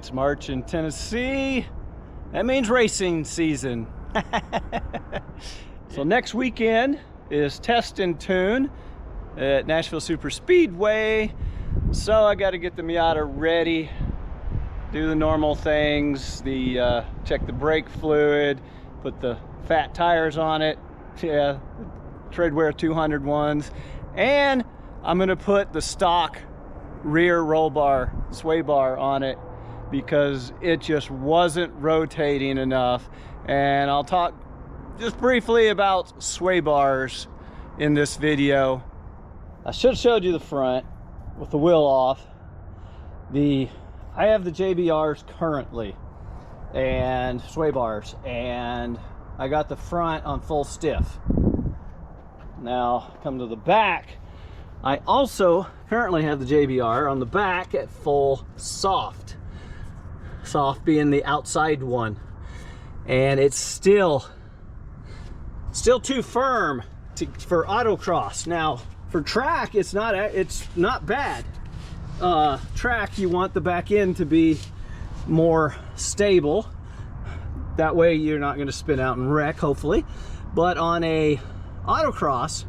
It's March in Tennessee. That means racing season. So next weekend is Test and Tune at Nashville Super Speedway. So I got to get the Miata ready, do the normal things, check the brake fluid, put the fat tires on it, Treadwear 200 ones, and I'm gonna put the stock rear roll bar, sway bar on it because it just wasn't rotating enough. And I'll talk just briefly about sway bars in this video. I should have showed you the front with the wheel off. I have the JBRs currently and sway bars, and I got the front on full stiff. Now come to the back, I also currently have the JBR on the back at full soft. Soft being the outside one, and it's still too firm for autocross. Now for track, it's not bad. Track, you want the back end to be more stable. That way you're not going to spin out and wreck, hopefully. But on a autocross,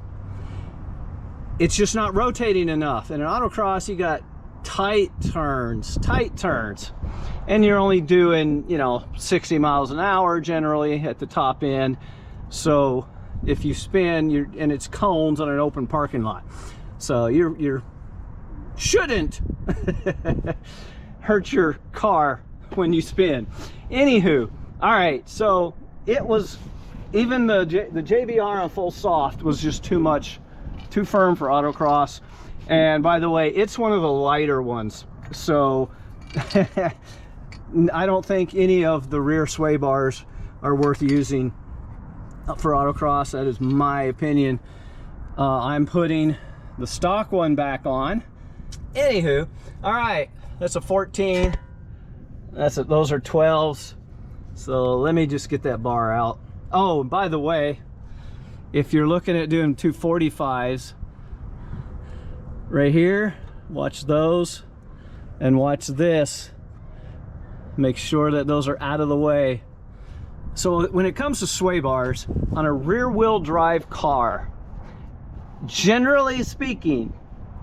it's just not rotating enough. In an autocross, you got tight turns, and you're only doing, 60 miles an hour generally at the top end. So if you spin, and it's cones on an open parking lot, so you shouldn't hurt your car when you spin. Anywho, all right, so it was, even the JBR on full soft was just too firm for autocross. And by the way, it's one of the lighter ones, so I don't think any of the rear sway bars are worth using for autocross. That is my opinion. I'm putting the stock one back on. Anywho, all right, that's a 14. Those are 12s. So let me just get that bar out. Oh, and by the way, if you're looking at doing 245s, right here, watch those and watch this. Make sure that those are out of the way. So when it comes to sway bars on a rear wheel drive car, generally speaking,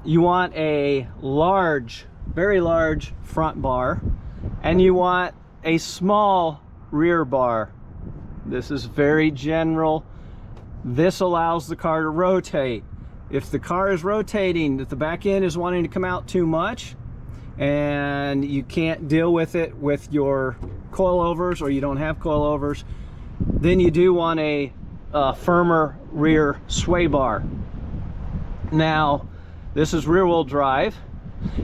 you want a large, very large front bar, and you want a small rear bar. This is very general. This allows the car to rotate. If the car is rotating, if the back end is wanting to come out too much and you can't deal with it with your coilovers, or you don't have coilovers, then you do want a firmer rear sway bar. Now, this is rear wheel drive.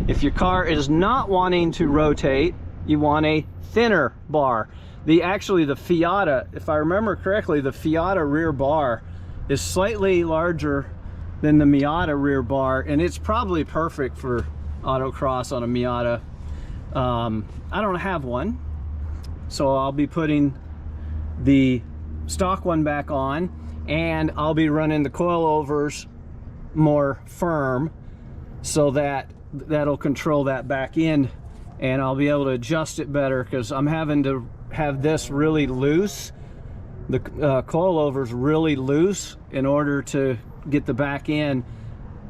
If your car is not wanting to rotate, you want a thinner bar. Actually the Fiata, if I remember correctly, the Fiata rear bar is slightly larger than the Miata rear bar, and it's probably perfect for autocross on a Miata. I don't have one, so I'll be putting the stock one back on, and I'll be running the coilovers more firm so that that'll control that back end, and I'll be able to adjust it better, because I'm having to have this really loose, the coilovers really loose, in order to get the back end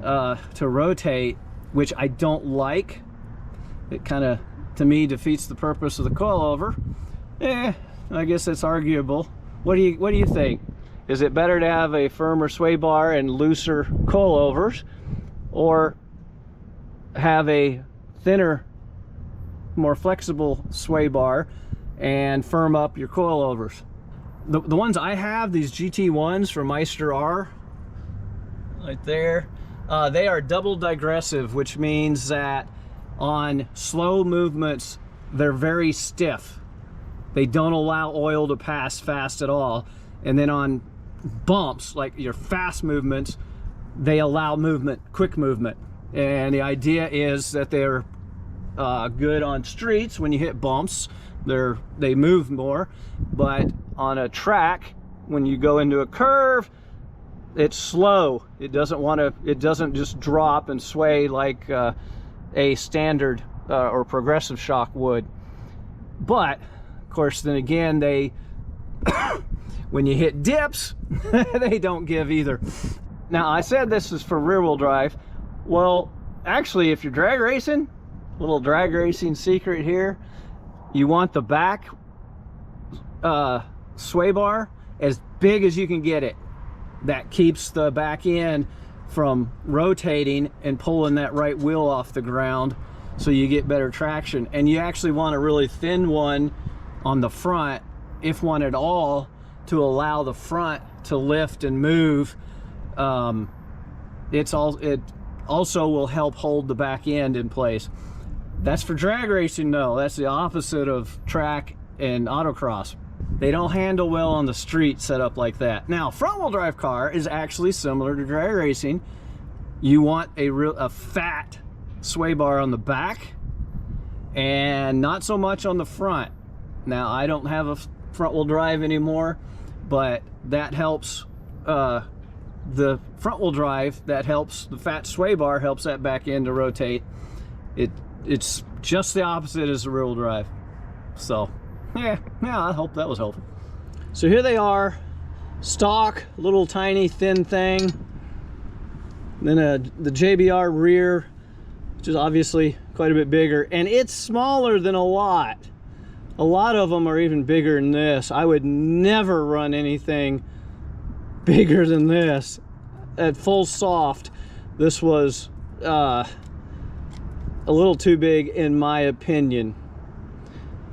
to rotate, which I don't like. It kind of, to me, defeats the purpose of the coilover. I guess it's arguable. What do you think? Is it better to have a firmer sway bar and looser coilovers, or have a thinner, more flexible sway bar and firm up your coilovers? The ones I have, these GT1s from Meister R, right there, they are double digressive, which means that on slow movements, they're very stiff. They don't allow oil to pass fast at all. And then on bumps, like your fast movements, they allow movement, quick movement. And the idea is that they're good on streets. When you hit bumps, they move more. But on a track, when you go into a curve, it's slow. It doesn't just drop and sway like a standard or progressive shock would. But of course, then again, they when you hit dips, they don't give either. Now, I said this is for rear-wheel drive. Well, actually, if you're drag racing, little drag racing secret here, you want the back sway bar as big as you can get it. That keeps the back end from rotating and pulling that right wheel off the ground, so you get better traction. And you actually want a really thin one on the front, if one at all, to allow the front to lift and move. It also will help hold the back end in place. That's for drag racing though. That's the opposite of track and autocross. They don't handle well on the street set up like that. Now, front-wheel drive car is actually similar to drag racing. You want a fat sway bar on the back and not so much on the front. Now, I don't have a front-wheel drive anymore, but that helps the front-wheel drive. That helps the fat sway bar, helps that back end to rotate. It's just the opposite as the rear-wheel drive. So yeah, I hope that was helpful. So here they are, stock, little tiny thin thing. Then the JBR rear, which is obviously quite a bit bigger, and it's smaller than a lot. A lot of them are even bigger than this. I would never run anything bigger than this. At full soft, this was a little too big in my opinion.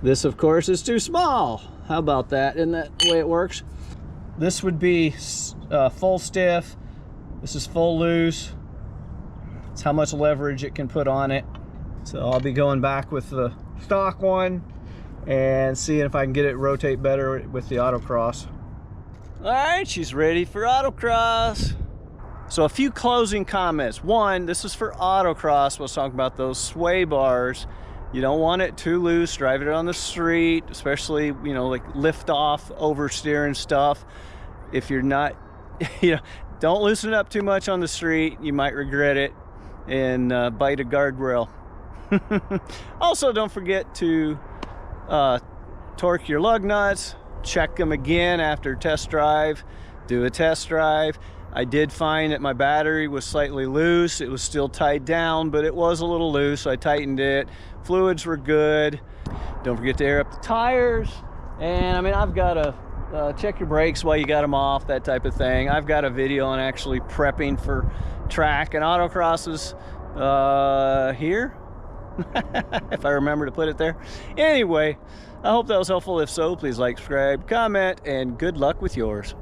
This, of course, is too small. How about that? Isn't that the way it works? This would be full stiff. This is full loose. It's how much leverage it can put on it. So I'll be going back with the stock one and seeing if I can get it rotate better with the autocross. All right, she's ready for autocross. So a few closing comments. One, this is for autocross. I was talking about those sway bars. You don't want it too loose, driving it on the street, especially, you know, like lift off, oversteer and stuff. If you're not, you know, don't loosen it up too much on the street. You might regret it and bite a guardrail. Also, don't forget to torque your lug nuts, check them again after test drive, do a test drive. I did find that my battery was slightly loose. It was still tied down, but it was a little loose, so I tightened it. Fluids were good. Don't forget to air up the tires. And I mean, I've got to check your brakes while you got them off, that type of thing. I've got a video on actually prepping for track and autocrosses here, if I remember to put it there. Anyway, I hope that was helpful. If so, please like, subscribe, comment, and good luck with yours.